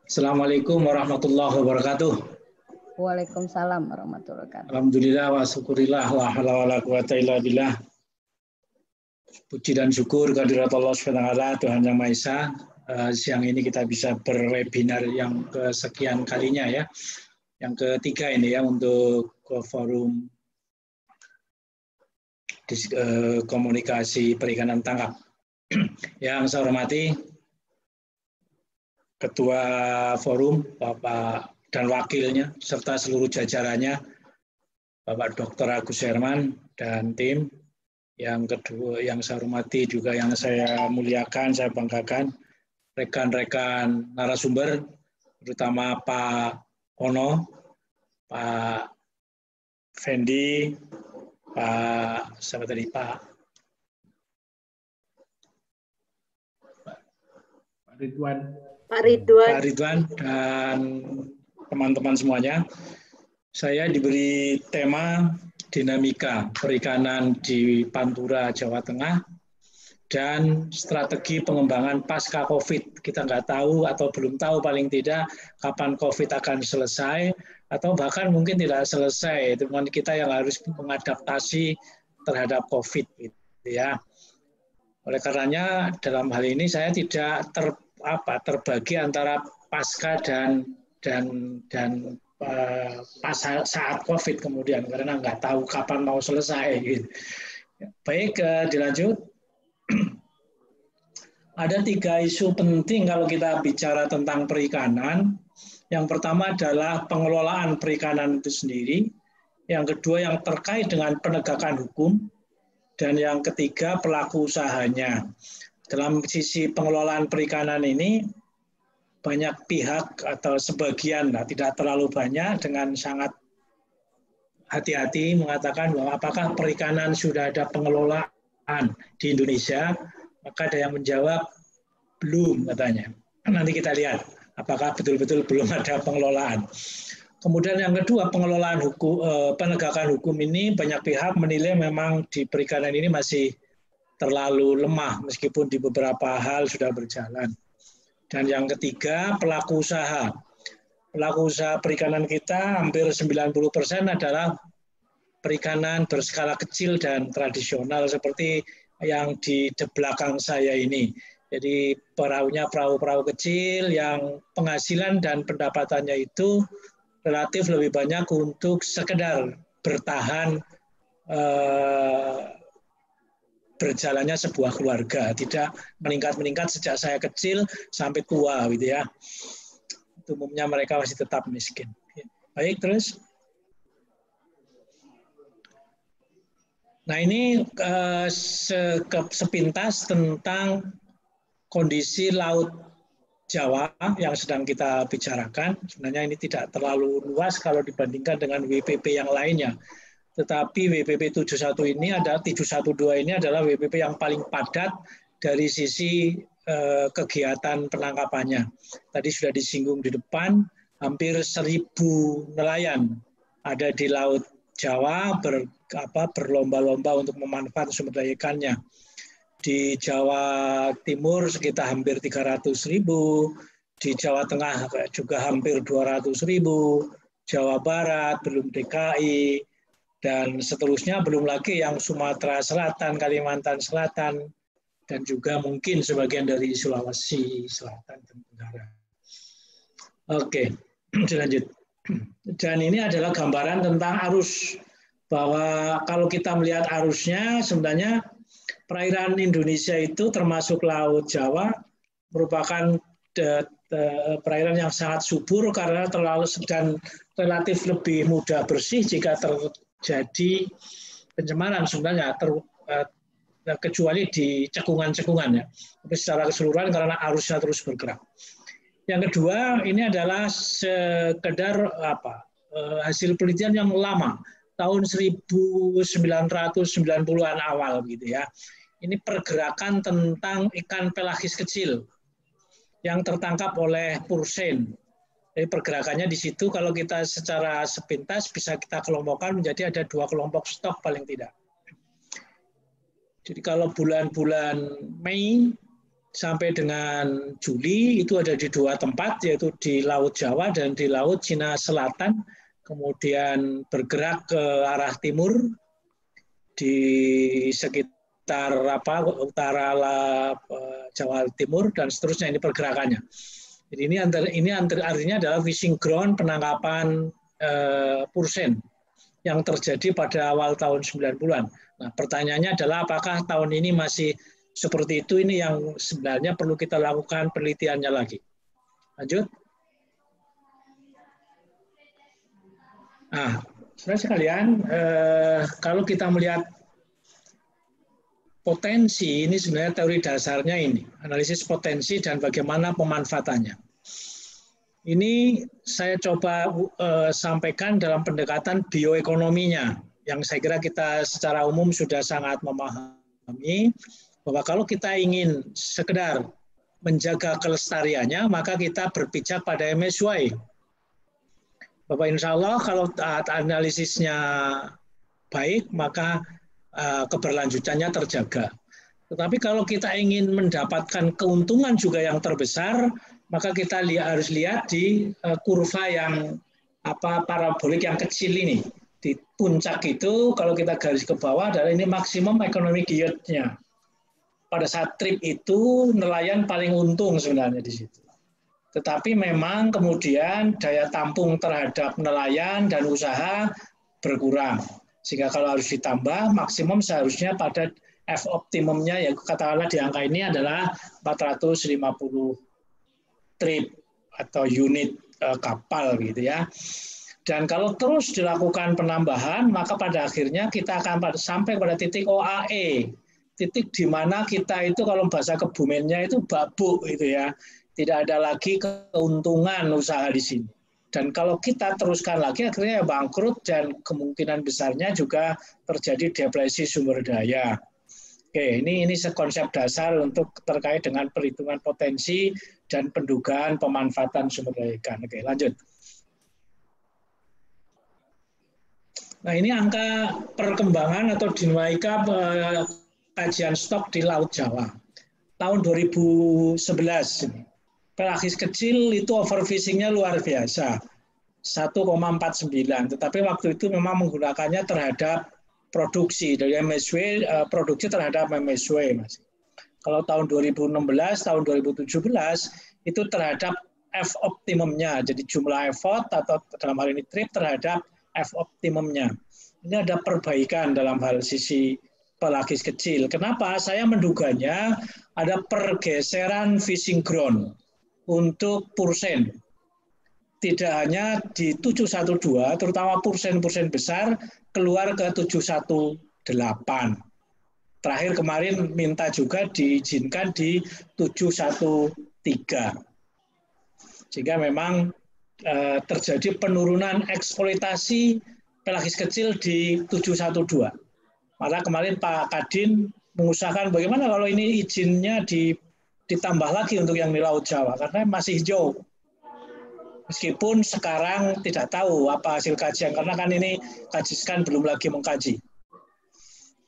Assalamualaikum warahmatullahi wabarakatuh. Waalaikumsalam warahmatullahi wabarakatuh. Alhamdulillah wa syukurillah wa hawla wa la quwata illa billah. Puji dan syukur kehadirat Allah Subhanahu wa taala, Tuhan Yang Maha Esa. Siang ini kita bisa berwebinar yang kesekian kalinya ya. Yang ketiga ini ya untuk forum komunikasi perikanan tangkap. Yang saya hormati Ketua Forum, Bapak dan Wakilnya, serta seluruh jajarannya, Bapak Dr. Agus Herman dan tim. Yang kedua, yang saya hormati juga yang saya muliakan, saya banggakan, rekan-rekan narasumber, terutama Pak Ono, Pak Fendi, Pak Ridwan. Pak Ridwan dan teman-teman semuanya. Saya diberi tema dinamika perikanan di Pantura, Jawa Tengah, dan strategi pengembangan pasca COVID. Kita nggak tahu atau belum tahu paling tidak kapan COVID akan selesai, atau bahkan mungkin tidak selesai. Teman kita yang harus mengadaptasi terhadap COVID. Gitu ya. Oleh karenanya dalam hal ini saya tidak terbagi antara pasca dan pas saat COVID kemudian, karena nggak tahu kapan mau selesai. Gitu. Baik, dilanjut. Ada 3 isu penting kalau kita bicara tentang perikanan. Yang pertama adalah pengelolaan perikanan itu sendiri. Yang kedua yang terkait dengan penegakan hukum. Dan yang ketiga pelaku usahanya. Dalam sisi pengelolaan perikanan ini, banyak pihak atau sebagian, tidak terlalu banyak, dengan sangat hati-hati mengatakan bahwa apakah perikanan sudah ada pengelolaan di Indonesia. Maka ada yang menjawab belum, katanya. Nanti kita lihat apakah betul-betul belum ada pengelolaan. Kemudian yang kedua, pengelolaan hukum, penegakan hukum ini banyak pihak menilai memang di perikanan ini masih terlalu lemah meskipun di beberapa hal sudah berjalan. Dan yang ketiga, pelaku usaha. Pelaku usaha perikanan kita hampir 90% adalah perikanan berskala kecil dan tradisional seperti yang di belakang saya ini. Jadi perahunya perahu-perahu kecil yang penghasilan dan pendapatannya itu relatif lebih banyak untuk sekedar bertahan berjalannya sebuah keluarga, tidak meningkat-meningkat sejak saya kecil sampai tua gitu ya. Umumnya mereka masih tetap miskin. Baik, terus. Nah, ini sepintas tentang kondisi Laut Jawa yang sedang kita bicarakan. Sebenarnya ini tidak terlalu luas kalau dibandingkan dengan WPP yang lainnya. Tetapi WPP 71 ini adalah 712 ini adalah WPP yang paling padat dari sisi kegiatan penangkapannya. Tadi sudah disinggung di depan, hampir 1.000 nelayan ada di Laut Jawa berlomba-lomba untuk memanfaatkan sumber daya ikannya. Di Jawa Timur sekitar hampir 300.000, di Jawa Tengah juga hampir 200.000, Jawa Barat, belum DKI, dan seterusnya, belum lagi yang Sumatera Selatan, Kalimantan Selatan, dan juga mungkin sebagian dari Sulawesi Selatan dan Tenggara. Oke, lanjut. Dan ini adalah gambaran tentang arus, bahwa kalau kita melihat arusnya, sebenarnya perairan Indonesia itu termasuk Laut Jawa merupakan perairan yang sangat subur karena terlalu dan relatif lebih mudah bersih jika terjadi pencemaran sebenarnya, kecuali di cekungan-cekungan ya. Tapi secara keseluruhan karena arusnya terus bergerak. Yang kedua, ini adalah sekedar hasil penelitian yang lama, tahun 1990-an awal gitu ya. Ini pergerakan tentang ikan pelagis kecil yang tertangkap oleh Pursein. Jadi pergerakannya di situ kalau kita secara sepintas bisa kita kelompokkan menjadi ada 2 kelompok stok paling tidak. Jadi kalau bulan-bulan Mei sampai dengan Juli itu ada di 2 tempat, yaitu di Laut Jawa dan di Laut Cina Selatan, kemudian bergerak ke arah timur di sekitar utara Jawa Timur dan seterusnya, ini pergerakannya. Jadi ini artinya adalah fishing ground penangkapan pursen yang terjadi pada awal tahun 90-an. Nah, pertanyaannya adalah apakah tahun ini masih seperti itu? Ini yang sebenarnya perlu kita lakukan penelitiannya lagi. Lanjut. Nah, saudara sekalian, kalau kita melihat potensi, ini sebenarnya teori dasarnya ini, analisis potensi dan bagaimana pemanfaatannya. Ini saya coba sampaikan dalam pendekatan bioekonominya, yang saya kira kita secara umum sudah sangat memahami, bahwa kalau kita ingin sekedar menjaga kelestariannya, maka kita berpijak pada MSY. Bapak, insya Allah kalau analisisnya baik, maka keberlanjutannya terjaga. Tetapi kalau kita ingin mendapatkan keuntungan juga yang terbesar, maka kita harus lihat di kurva yang parabolik yang kecil ini. Di puncak itu, kalau kita garis ke bawah, adalah ini maksimum economic yield-nya. Pada saat trip itu, nelayan paling untung sebenarnya di situ. Tetapi memang kemudian daya tampung terhadap nelayan dan usaha berkurang. Sehingga kalau harus ditambah, maksimum seharusnya pada F optimumnya, ya katakanlah di angka ini adalah 450 trip atau unit kapal gitu ya. Dan kalau terus dilakukan penambahan, maka pada akhirnya kita akan sampai pada titik OAE, titik di mana kita itu kalau bahasa kebumennya itu babuk gitu ya. Tidak ada lagi keuntungan usaha di sini. Dan kalau kita teruskan lagi, akhirnya bangkrut dan kemungkinan besarnya juga terjadi depresi sumber daya. Oke, ini konsep dasar untuk terkait dengan perhitungan potensi dan pendugaan pemanfaatan sumber daya ikan. Oke, lanjut. Nah, ini angka perkembangan atau dinamika kajian stok di Laut Jawa. Tahun 2011 ini. Pelagis kecil itu overfishing-nya luar biasa, 1,49. Tetapi waktu itu memang menggunakannya terhadap produksi dari MSW, produksi terhadap MSW masih. Kalau tahun 2016, tahun 2017 itu terhadap F optimumnya, jadi jumlah effort atau dalam hal ini trip terhadap F optimumnya. Ini ada perbaikan dalam hal sisi pelagis kecil. Kenapa? Saya menduganya ada pergeseran fishing ground untuk pursen. Tidak hanya di 712, terutama pursen-pursen besar, keluar ke 718. Terakhir kemarin minta juga diizinkan di 713. Sehingga memang terjadi penurunan eksploitasi pelagis kecil di 712. Maka kemarin Pak Kadin mengusahakan bagaimana kalau ini izinnya ditambah lagi untuk yang di Laut Jawa, karena masih hijau. Meskipun sekarang tidak tahu apa hasil kajian, karena kan ini kajian belum lagi mengkaji.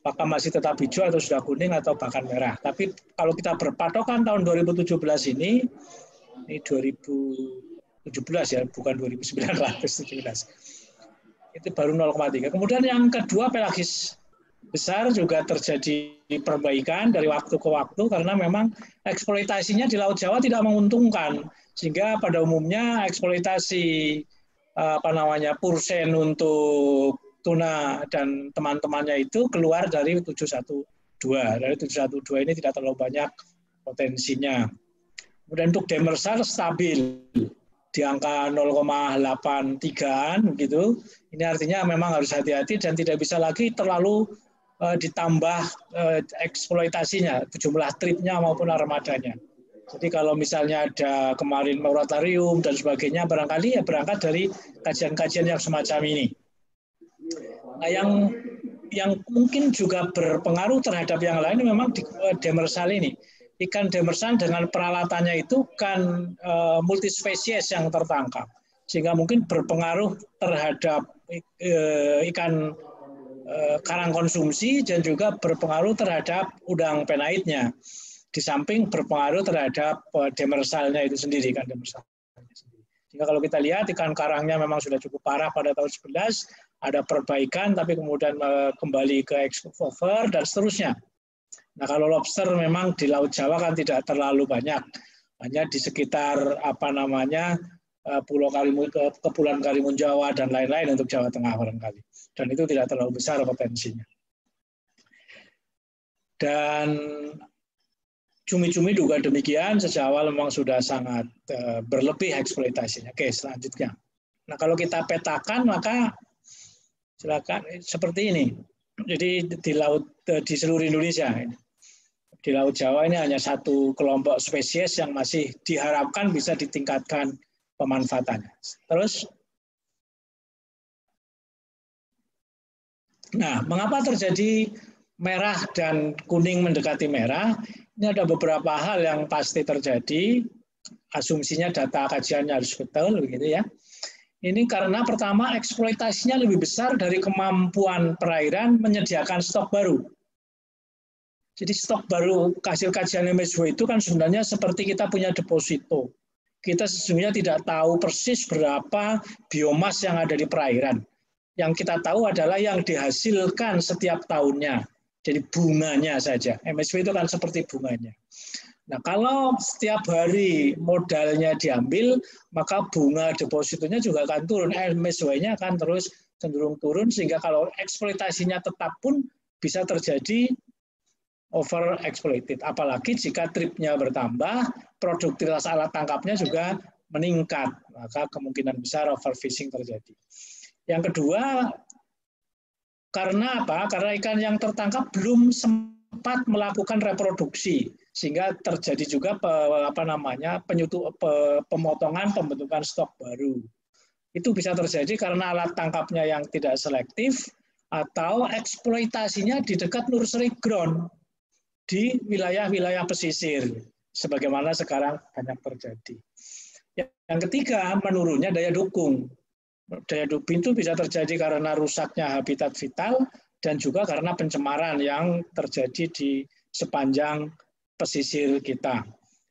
Apakah masih tetap hijau atau sudah kuning atau bahkan merah. Tapi kalau kita berpatokan tahun 2017 ini 2017 ya, bukan 2019. Itu baru 0,3. Kemudian yang kedua, pelagis besar juga terjadi perbaikan dari waktu ke waktu karena memang eksploitasinya di Laut Jawa tidak menguntungkan, sehingga pada umumnya eksploitasi pursen untuk tuna dan teman-temannya itu keluar dari 712. Dari 712 ini tidak terlalu banyak potensinya. Kemudian untuk demersal stabil di angka 0,83-an gitu. Ini artinya memang harus hati-hati dan tidak bisa lagi terlalu ditambah eksploitasinya, jumlah tripnya maupun armadanya. Jadi kalau misalnya ada kemarin moratorium dan sebagainya, barangkali ya berangkat dari kajian-kajian yang semacam ini. Nah, yang mungkin juga berpengaruh terhadap yang lain memang di demersal ini. Ikan demersal dengan peralatannya itu kan multispesies yang tertangkap, sehingga mungkin berpengaruh terhadap ikan karang konsumsi dan juga berpengaruh terhadap udang penaitnya. Di samping berpengaruh terhadap demersalnya itu sendiri kan, demersalnya sendiri. Sehingga kalau kita lihat ikan karangnya memang sudah cukup parah pada tahun 11, ada perbaikan tapi kemudian kembali ke over dan seterusnya. Nah, kalau lobster memang di Laut Jawa kan tidak terlalu banyak, hanya di sekitar Pulau Kepulauan Karimun Jawa dan lain-lain untuk Jawa Tengah barangkali. Dan itu tidak terlalu besar potensinya. Dan cumi-cumi juga demikian, sejak awal memang sudah sangat berlebih eksploitasinya. Oke, selanjutnya. Nah, kalau kita petakan maka silakan seperti ini. Jadi di seluruh Indonesia, di Laut Jawa ini hanya satu kelompok spesies yang masih diharapkan bisa ditingkatkan pemanfaatannya. Terus, nah, mengapa terjadi merah dan kuning mendekati merah? Ini ada beberapa hal yang pasti terjadi. Asumsinya data kajiannya harus betul, begitu ya. Ini karena pertama eksploitasinya lebih besar dari kemampuan perairan menyediakan stok baru. Jadi stok baru hasil kajian MSW itu kan sebenarnya seperti kita punya deposito. Kita sesungguhnya tidak tahu persis berapa biomas yang ada di perairan. Yang kita tahu adalah yang dihasilkan setiap tahunnya. Jadi bunganya saja. MSW itu kan seperti bunganya. Nah, kalau setiap hari modalnya diambil, maka bunga depositonya juga akan turun. MSW-nya akan terus cenderung turun, sehingga kalau eksploitasinya tetap pun bisa terjadi over exploited. Apalagi jika tripnya bertambah, produktivitas alat tangkapnya juga meningkat. Maka kemungkinan besar overfishing terjadi. Yang kedua, karena apa? Karena ikan yang tertangkap belum sempat melakukan reproduksi, sehingga terjadi juga pemotongan pembentukan stok baru. Itu bisa terjadi karena alat tangkapnya yang tidak selektif atau eksploitasinya di dekat nursery ground di wilayah-wilayah pesisir, sebagaimana sekarang banyak terjadi. Yang ketiga, menurunnya daya dukung. Daya dukung itu bisa terjadi karena rusaknya habitat vital dan juga karena pencemaran yang terjadi di sepanjang pesisir kita.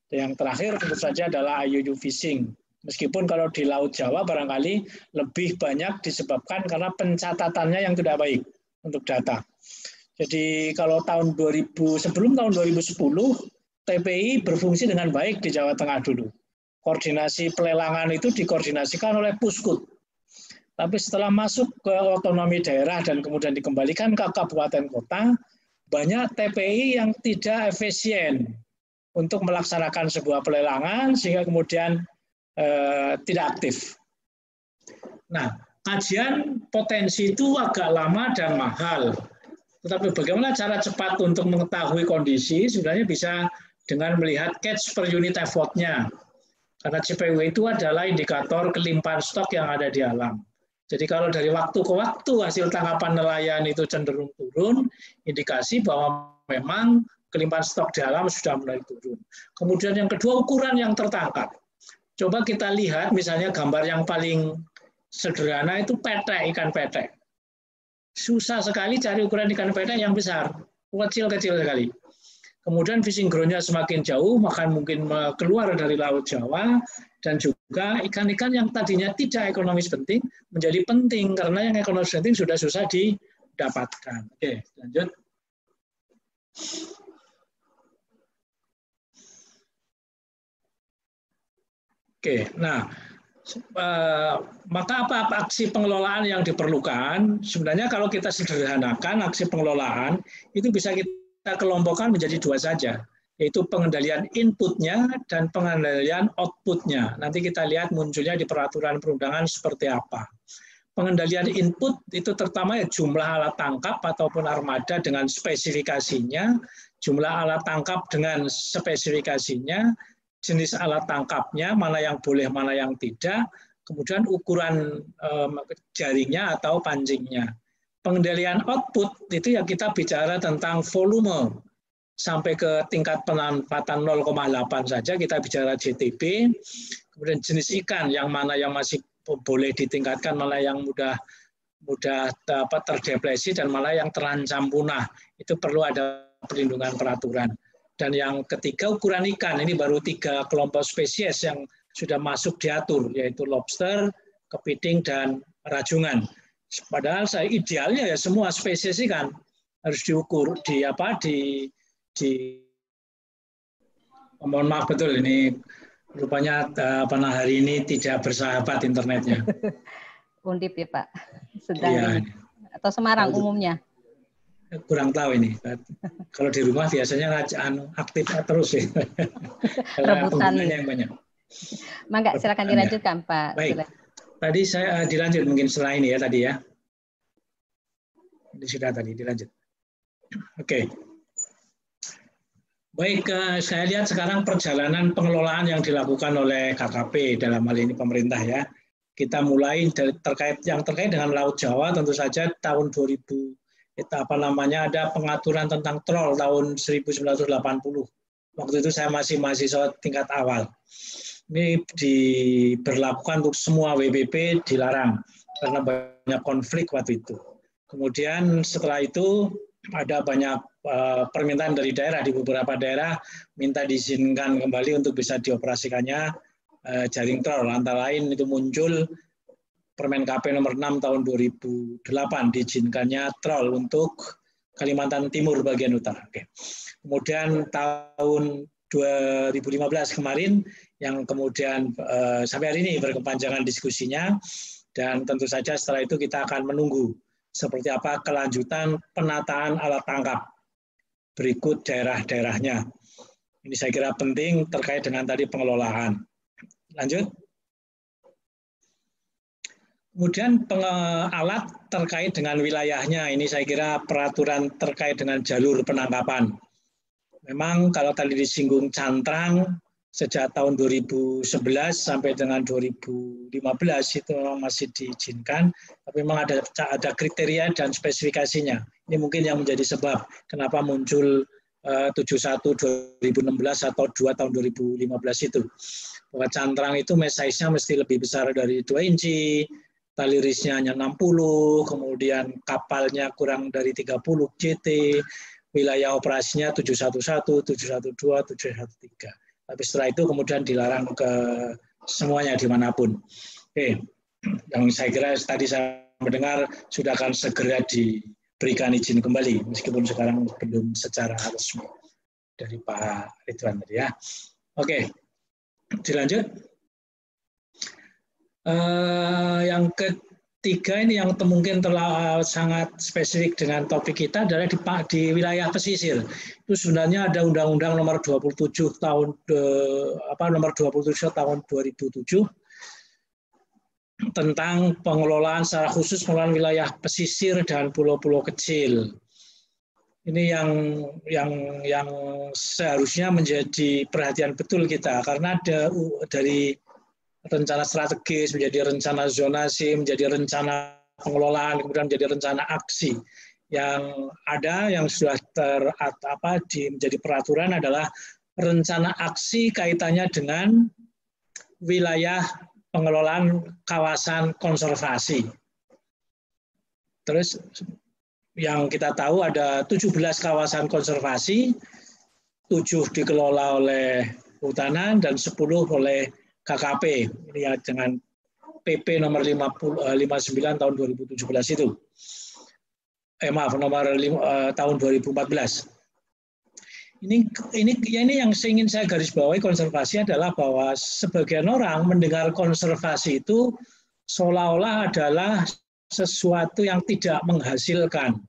Yang terakhir tentu saja adalah IUU fishing. Meskipun kalau di Laut Jawa barangkali lebih banyak disebabkan karena pencatatannya yang tidak baik untuk data. Jadi kalau sebelum tahun 2010, TPI berfungsi dengan baik di Jawa Tengah dulu. Koordinasi pelelangan itu dikoordinasikan oleh Puskut. Tapi setelah masuk ke otonomi daerah dan kemudian dikembalikan ke kabupaten kota, banyak TPI yang tidak efisien untuk melaksanakan sebuah pelelangan sehingga kemudian tidak aktif. Nah, kajian potensi itu agak lama dan mahal. Tetapi bagaimana cara cepat untuk mengetahui kondisi? Sebenarnya bisa dengan melihat catch per unit effort-nya. Karena CPW itu adalah indikator kelimpahan stok yang ada di alam. Jadi kalau dari waktu ke waktu hasil tangkapan nelayan itu cenderung turun, indikasi bahwa memang kelimpahan stok di alam sudah mulai turun. Kemudian yang kedua, ukuran yang tertangkap. Coba kita lihat misalnya gambar yang paling sederhana itu petek, ikan petek. Susah sekali cari ukuran ikan petek yang besar, kecil-kecil sekali. Kemudian fishing ground-nya semakin jauh, maka mungkin keluar dari Laut Jawa, dan juga ikan-ikan yang tadinya tidak ekonomis penting menjadi penting karena yang ekonomis penting sudah susah didapatkan. Oke, lanjut. Oke, nah maka apa aksi pengelolaan yang diperlukan? Sebenarnya kalau kita sederhanakan aksi pengelolaan itu bisa kita kelompokkan menjadi dua saja, yaitu pengendalian inputnya dan pengendalian outputnya. Nanti kita lihat munculnya di peraturan perundangan seperti apa. Pengendalian input itu terutama jumlah alat tangkap ataupun armada dengan spesifikasinya, jumlah alat tangkap dengan spesifikasinya, jenis alat tangkapnya, mana yang boleh, mana yang tidak, kemudian ukuran jaringnya atau pancingnya. Pengendalian output itu ya kita bicara tentang volume, sampai ke tingkat pemanfaatan 0,8 saja kita bicara JTB, kemudian jenis ikan yang mana yang masih boleh ditingkatkan, mana yang mudah terdepresi dan mana yang terancam punah, itu perlu ada perlindungan peraturan. Dan yang ketiga ukuran ikan, ini baru 3 kelompok spesies yang sudah masuk diatur, yaitu lobster, kepiting, dan rajungan. Padahal idealnya ya semua spesies ikan harus diukur mohon maaf betul ini rupanya hari ini tidak bersahabat internetnya. Undip ya Pak, sedang iya. ini. Atau Semarang umumnya? Kurang tahu ini. Kalau di rumah biasanya aktif terus ya. Rebutan yang banyak. Mangga, silakan dilanjutkan Pak. Baik. Tadi saya dilanjut mungkin setelah ini ya tadi ya. Ini sudah tadi dilanjut. Oke. Baik, saya lihat sekarang perjalanan pengelolaan yang dilakukan oleh KKP dalam hal ini pemerintah ya. Kita mulai terkait dengan Laut Jawa tentu saja tahun 2000 ada pengaturan tentang troll tahun 1980. Waktu itu saya masih mahasiswa tingkat awal. Ini diberlakukan untuk semua WPP, dilarang karena banyak konflik waktu itu. Kemudian setelah itu ada banyak permintaan dari daerah, di beberapa daerah minta diizinkan kembali untuk bisa dioperasikannya jaring troll. Antara lain itu muncul Permen KP nomor 6 tahun 2008 diizinkannya troll untuk Kalimantan Timur bagian utara. Oke. Kemudian tahun 2015 kemarin yang kemudian sampai hari ini berkepanjangan diskusinya, dan tentu saja setelah itu kita akan menunggu seperti apa kelanjutan penataan alat tangkap berikut daerah-daerahnya. Ini saya kira penting terkait dengan tadi pengelolaan. Lanjut. Kemudian alat terkait dengan wilayahnya, ini saya kira peraturan terkait dengan jalur penangkapan. Memang kalau tadi disinggung cantrang, sejak tahun 2011 sampai dengan 2015 itu memang masih diizinkan, tapi memang ada kriteria dan spesifikasinya. Ini mungkin yang menjadi sebab kenapa muncul 71 2016 atau 2 tahun 2015 itu. Bahwa cantrang itu size-nya mesti lebih besar dari 2 inci, tali risnya hanya 60, kemudian kapalnya kurang dari 30 JT, wilayah operasinya 711, 712, 713. Tapi setelah itu kemudian dilarang ke semuanya dimanapun. Oke, yang saya kira tadi saya mendengar sudah akan segera diberikan izin kembali, meskipun sekarang belum secara resmi dari Pak Ridwan tadi ya. Oke, dilanjut. Yang ketiga ini yang mungkin sangat spesifik dengan topik kita adalah di wilayah pesisir. Itu sebenarnya ada Undang-Undang nomor 27 tahun nomor 27 tahun 2007 tentang pengelolaan secara khusus pengelolaan wilayah pesisir dan pulau-pulau kecil. Ini yang seharusnya menjadi perhatian betul kita, karena ada dari rencana strategis menjadi rencana zonasi, menjadi rencana pengelolaan, kemudian menjadi rencana aksi. Yang ada yang sudah menjadi peraturan adalah rencana aksi kaitannya dengan wilayah pengelolaan kawasan konservasi. Terus yang kita tahu ada 17 kawasan konservasi, 7 dikelola oleh Kehutanan dan 10 oleh KKP. Ini ya dengan PP nomor 59 tahun 2017 itu. Nomor tahun 2014. Ini yang ingin saya garis bawahi konservasi adalah bahwa sebagian orang mendengar konservasi itu seolah-olah adalah sesuatu yang tidak menghasilkan,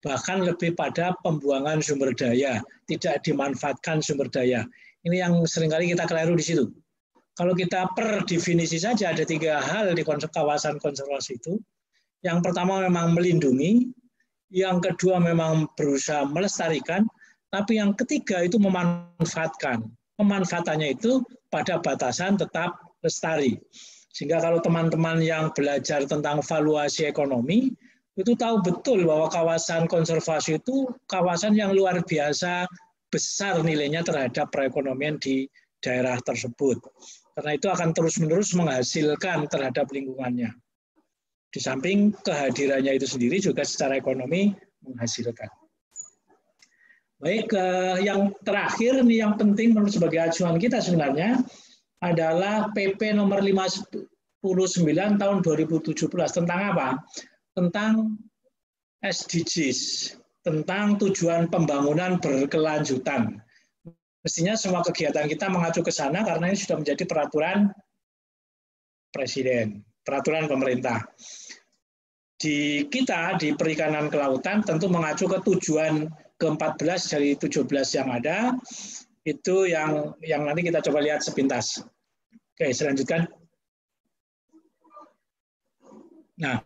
bahkan lebih pada pembuangan sumber daya, tidak dimanfaatkan sumber daya. Ini yang seringkali kita keliru di situ. Kalau kita per definisi saja ada 3 hal di kawasan konservasi itu. Yang pertama memang melindungi, yang kedua memang berusaha melestarikan, tapi yang ketiga itu memanfaatkan. Pemanfaatannya itu pada batasan tetap lestari. Sehingga kalau teman-teman yang belajar tentang valuasi ekonomi, itu tahu betul bahwa kawasan konservasi itu kawasan yang luar biasa besar nilainya terhadap perekonomian di daerah tersebut. Karena itu akan terus-menerus menghasilkan terhadap lingkungannya. Di samping kehadirannya itu sendiri juga secara ekonomi menghasilkan. Baik, yang terakhir nih yang penting menurut sebagai acuan kita sebenarnya adalah PP nomor 59 tahun 2017 tentang apa? Tentang SDGs, tentang tujuan pembangunan berkelanjutan. Mestinya semua kegiatan kita mengacu ke sana karena ini sudah menjadi peraturan presiden, peraturan pemerintah. Di kita, di perikanan kelautan, tentu mengacu ke tujuan ke-14 dari 17 yang ada, itu yang nanti kita coba lihat sepintas. Oke, selanjutkan. Nah,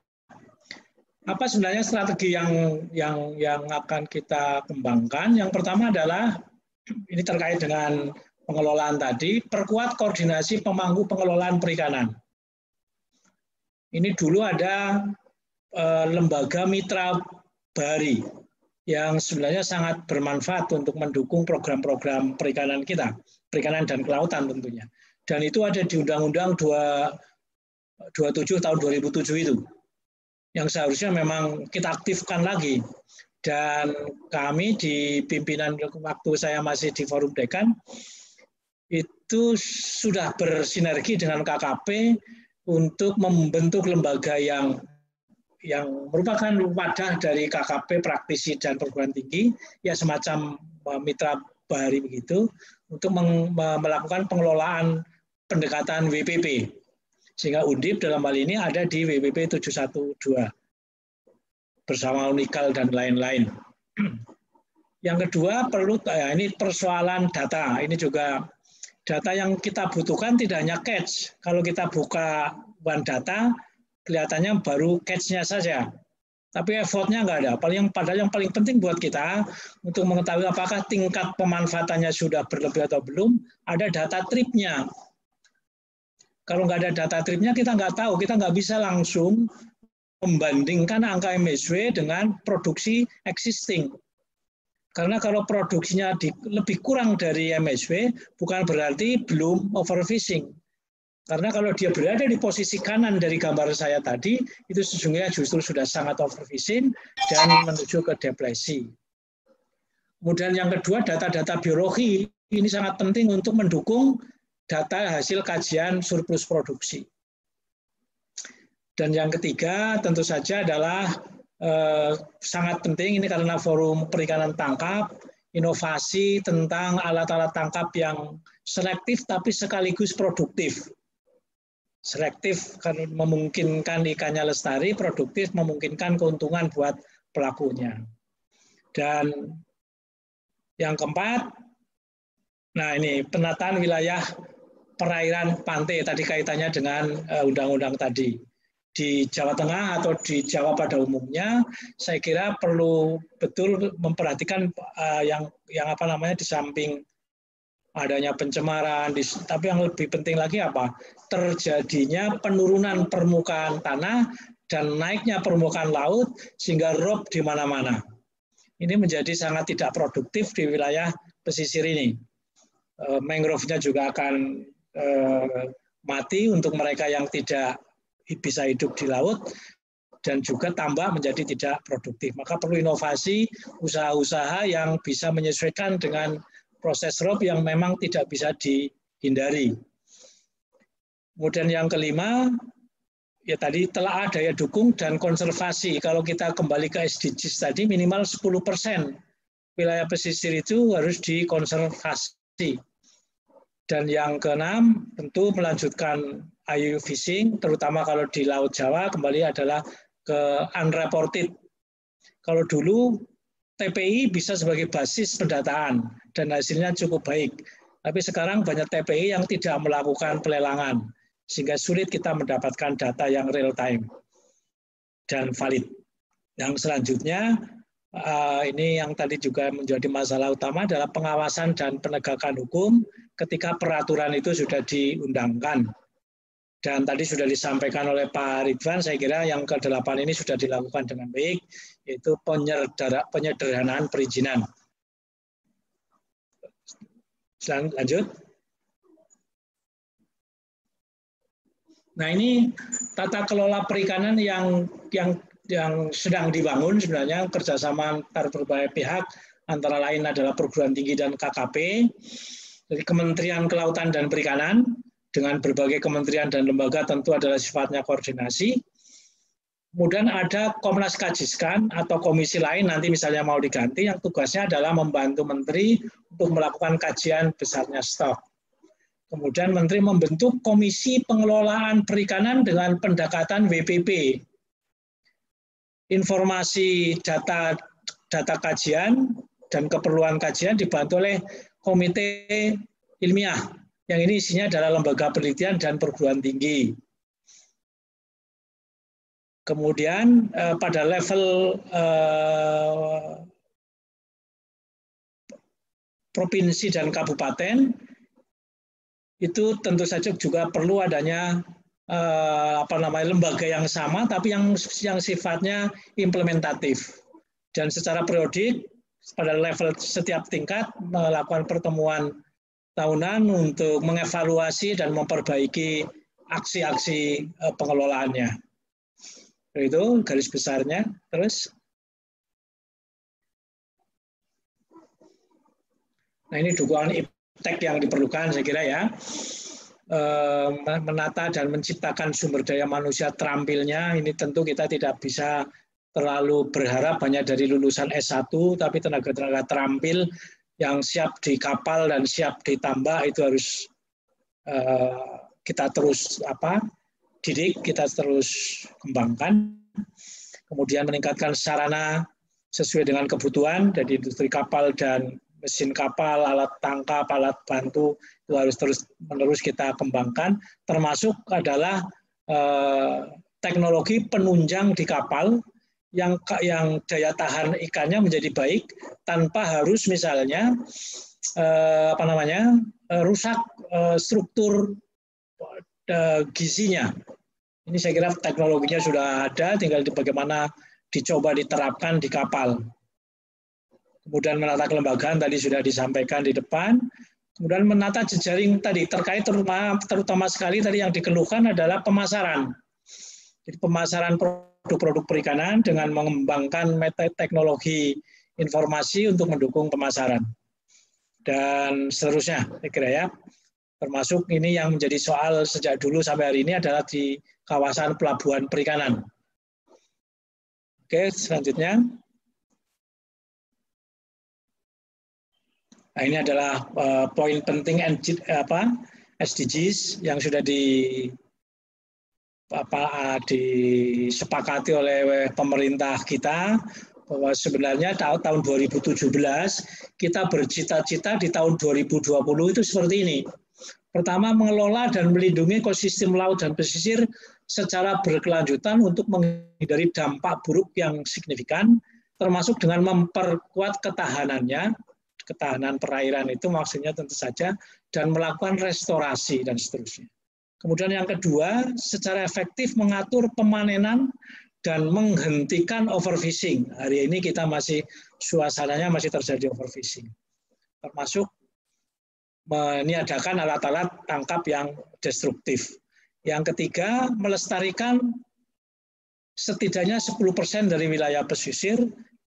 apa sebenarnya strategi yang akan kita kembangkan? Yang pertama adalah, ini terkait dengan pengelolaan tadi, perkuat koordinasi pemangku pengelolaan perikanan. Ini dulu ada lembaga mitra bahari yang sebenarnya sangat bermanfaat untuk mendukung program-program perikanan kita, perikanan dan kelautan tentunya. Dan itu ada di Undang-Undang 27 tahun 2007 itu, yang seharusnya memang kita aktifkan lagi. Dan kami di pimpinan waktu saya masih di Forum Dekan, itu sudah bersinergi dengan KKP untuk membentuk lembaga yang merupakan wadah dari KKP, praktisi dan perguruan tinggi, ya semacam mitra bahari begitu, untuk melakukan pengelolaan pendekatan WPP. Sehingga Undip dalam hal ini ada di WPP 712 bersama Unikal dan lain-lain. Yang kedua perlu, ini persoalan data. Ini juga data yang kita butuhkan tidak hanya catch. Kalau kita buka one data, kelihatannya baru catch-nya saja, tapi effortnya nggak ada. Padahal yang paling penting buat kita untuk mengetahui apakah tingkat pemanfaatannya sudah berlebih atau belum, ada data tripnya. Kalau nggak ada data tripnya, kita nggak tahu, kita nggak bisa langsung membandingkan angka MSW dengan produksi existing. Karena kalau produksinya lebih kurang dari MSW, bukan berarti belum overfishing. Karena kalau dia berada di posisi kanan dari gambar saya tadi, itu sesungguhnya justru sudah sangat overfishing dan menuju ke depresi. Kemudian yang kedua, data-data biologi. Ini sangat penting untuk mendukung data hasil kajian surplus produksi. Dan yang ketiga tentu saja adalah sangat penting, ini karena Forum Perikanan Tangkap, inovasi tentang alat-alat tangkap yang selektif tapi sekaligus produktif. Selektif kan memungkinkan ikannya lestari, produktif memungkinkan keuntungan buat pelakunya. Dan yang keempat, nah ini penataan wilayah perairan pantai, tadi kaitannya dengan undang-undang tadi. Di Jawa Tengah atau di Jawa pada umumnya, saya kira perlu betul memperhatikan yang apa namanya, di samping adanya pencemaran, tapi yang lebih penting lagi apa? Terjadinya penurunan permukaan tanah dan naiknya permukaan laut sehingga rob di mana-mana. Ini menjadi sangat tidak produktif di wilayah pesisir ini. Mangrove-nya juga akan mati untuk mereka yang tidak bisa hidup di laut, dan juga tambah menjadi tidak produktif. Maka perlu inovasi, usaha-usaha yang bisa menyesuaikan dengan proses rob yang memang tidak bisa dihindari. Kemudian yang kelima, ya tadi telah daya dukung dan konservasi. Kalau kita kembali ke SDGs tadi, minimal 10% wilayah pesisir itu harus dikonservasi. Dan yang keenam, tentu melanjutkan IUU fishing, terutama kalau di Laut Jawa, kembali adalah ke unreported. Kalau dulu TPI bisa sebagai basis pendataan dan hasilnya cukup baik. Tapi sekarang banyak TPI yang tidak melakukan pelelangan, sehingga sulit kita mendapatkan data yang real time dan valid. Yang selanjutnya, ini yang tadi juga menjadi masalah utama adalah pengawasan dan penegakan hukum ketika peraturan itu sudah diundangkan. Dan tadi sudah disampaikan oleh Pak Ridwan, saya kira yang ke-8 ini sudah dilakukan dengan baik, yaitu penyederhanaan perizinan. Lanjut. Nah ini tata kelola perikanan yang sedang dibangun sebenarnya, kerjasama antar berbagai pihak antara lain adalah perguruan tinggi dan KKP, dari Kementerian Kelautan dan Perikanan, dengan berbagai kementerian dan lembaga tentu adalah sifatnya koordinasi. Kemudian ada Komnas Kajiskan atau komisi lain nanti misalnya mau diganti yang tugasnya adalah membantu Menteri untuk melakukan kajian besarnya stok. Kemudian Menteri membentuk Komisi Pengelolaan Perikanan dengan pendekatan WPP. Informasi data kajian dan keperluan kajian dibantu oleh Komite Ilmiah, yang ini isinya adalah lembaga penelitian dan perguruan tinggi. Kemudian pada level provinsi dan kabupaten, itu tentu saja juga perlu adanya lembaga yang sama, tapi yang sifatnya implementatif. Dan secara periodik, pada level setiap tingkat, melakukan pertemuan tahunan untuk mengevaluasi dan memperbaiki aksi-aksi pengelolaannya. Itu garis besarnya. Terus, nah ini dukungan iptek yang diperlukan, saya kira ya. Menata dan menciptakan sumber daya manusia terampilnya, ini tentu kita tidak bisa terlalu berharap hanya dari lulusan S1, tapi tenaga-tenaga terampil yang siap di kapal dan siap ditambah itu harus kita terus didik, kita terus kembangkan. Kemudian meningkatkan sarana sesuai dengan kebutuhan dari industri kapal dan mesin kapal, alat tangkap, alat bantu, itu harus terus-menerus kita kembangkan, termasuk adalah teknologi penunjang di kapal yang daya tahan ikannya menjadi baik tanpa harus misalnya rusak struktur gizinya. Ini saya kira teknologinya sudah ada, tinggal bagaimana dicoba diterapkan di kapal. Kemudian menata kelembagaan tadi sudah disampaikan di depan. Kemudian menata jejaring tadi terkait terutama sekali tadi yang dikeluhkan adalah pemasaran. Jadi pemasaran produk-produk perikanan dengan mengembangkan metode teknologi informasi untuk mendukung pemasaran. Dan seterusnya, saya kira ya. Termasuk ini yang menjadi soal sejak dulu sampai hari ini adalah di kawasan pelabuhan perikanan. Oke, selanjutnya. Nah, ini adalah poin penting SDGs yang sudah disepakati oleh pemerintah kita, bahwa sebenarnya tahun 2017 kita bercita-cita di tahun 2020 itu seperti ini. Pertama, mengelola dan melindungi ekosistem laut dan pesisir secara berkelanjutan untuk menghindari dampak buruk yang signifikan, termasuk dengan memperkuat ketahanannya. Ketahanan perairan itu maksudnya tentu saja, dan melakukan restorasi dan seterusnya. Kemudian yang kedua, secara efektif mengatur pemanenan dan menghentikan overfishing. Hari ini kita suasananya masih terjadi overfishing. Termasuk meniadakan alat-alat tangkap yang destruktif. Yang ketiga, melestarikan setidaknya 10% dari wilayah pesisir.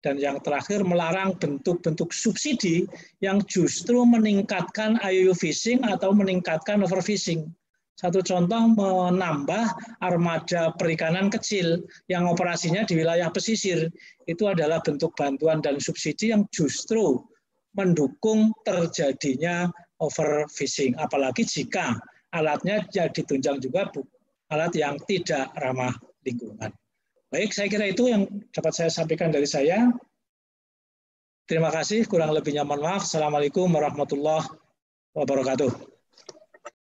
Dan yang terakhir, melarang bentuk-bentuk subsidi yang justru meningkatkan IUU fishing atau meningkatkan overfishing. Satu contoh, menambah armada perikanan kecil yang operasinya di wilayah pesisir. Itu adalah bentuk bantuan dan subsidi yang justru mendukung terjadinya overfishing. Apalagi jika alatnya ditunjang juga alat yang tidak ramah lingkungan. Baik, saya kira itu yang dapat saya sampaikan dari saya. Terima kasih, kurang lebihnya mohon maaf. Assalamualaikum warahmatullahi wabarakatuh.